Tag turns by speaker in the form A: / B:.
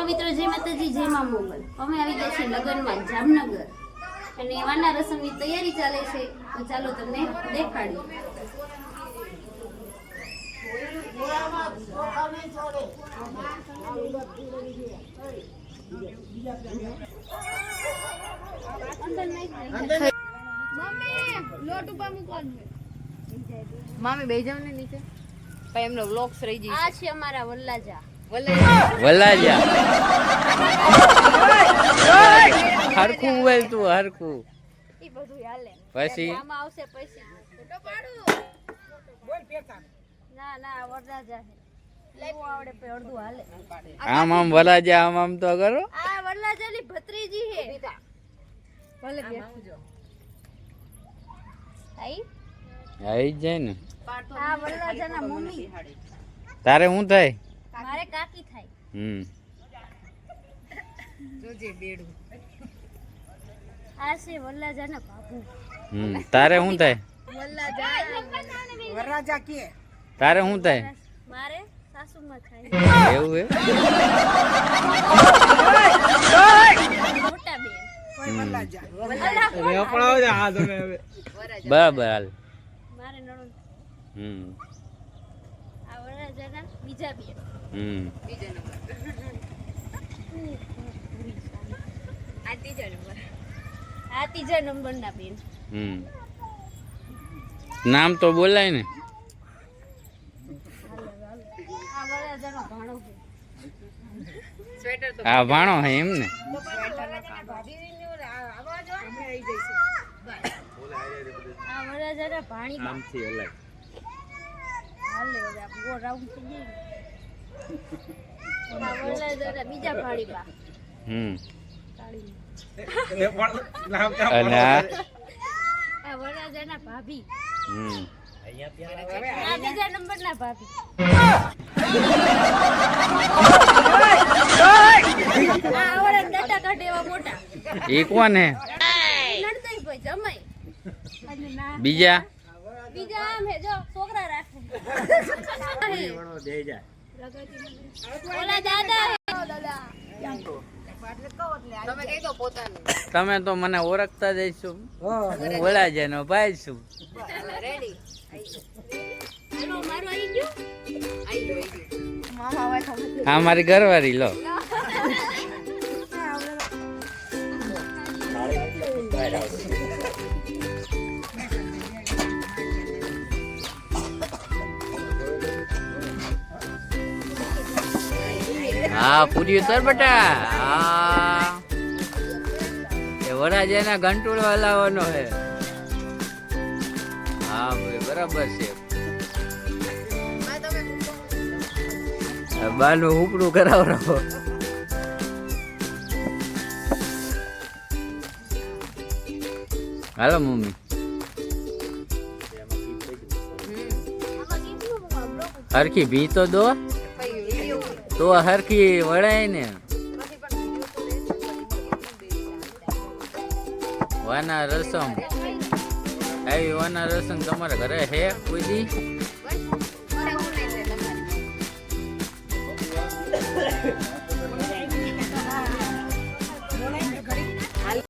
A: મિત્રો જય માતાજી જય મા મોગલ અમે આવી ગયા છીએ લગનમાં જામનગર અને વાના રસમની તૈયારી ચાલે છે તો ચાલો તમને દેખાડીએ
B: મામી બેહી જાવ ને નીચે પછી એમનો વ્લોગ્સ રહી જશે
A: આ છે અમારા વલ્લાજા
C: વલાજા હરખું બોલ તું હરખું
A: ઈ બધું હાલે
C: પછી
A: આમાં આવશે પછી ફોટો પાડું બોલ પેકા ના વરરાજા છે લેવું આવડે પે અડધું હાલે
C: આમ વલાજા આમ તો કરો
A: આ વરરાજાની ભત્રીજી છે ભલે બેઠજો આઈ
C: આવી જાય ને
A: આ વરરાજાના મમ્મી
C: તારે શું થાય
A: મારે કાકી થાય
B: જોજે બેડું
A: આ છે વરરાજાના બાપુ
C: તારે શું થાય
B: વરરાજા કે
C: તારે શું થાય
A: મારે સાસુમાં થાય
C: એવું હે
A: મોટા બેન
C: બરાબર હાલ
A: મારે નણંદ
C: હમ
A: આ વરરાજાના બીજા બેન
B: બીજો નંબર
A: આ ત્રીજા નંબરના બેન
C: નામ તો બોલાય ને
A: આ વરરાજાનો ભાણો છે
B: સ્વેટર તો
C: આ ભાણો હે એમ ને
A: આ વરરાજાના ભાણી બા
C: આમથી અલગ
A: હાલે હવે આ ગો રાઉન્ડ થઈ ગઈ આ વરરાજાના બીજા ભાણી બા
C: અને
A: આ વરરાજાના ભાભી આ બીજા નંબરના ભાભી આ આવડે ડટા કાઢે એવા મોટા
C: એ કોણ હે
A: નડતાઈ ભાઈ જમાઈ અને ના
C: બીજા
A: બીજા આમ હે જો છોકરા રાખે ઓલા દાદા હે દાદા
B: તમે કહી દો પોતાનું
C: તમે તો મને ઓળખતા જઈશું હું વલાજાનો ભાઈ છું
B: રેડી
A: હાલો મારો આવી ગયો
B: મામા આવે ખબર
C: હા મારી ઘરવાળી લો હા પૂરી સર બેટા હા એ વરાજાના ઘંટોળ હલાવવાનો હે હા ભાઈ બરાબર છે બાનું ઉપડું કરાવરાવો હાલો મમ્મી હરખી ભી તો દો તો હરખી વળાય ને વાના રસમ આવી વાના રસમ તમારા ઘરે હે કોઈ દી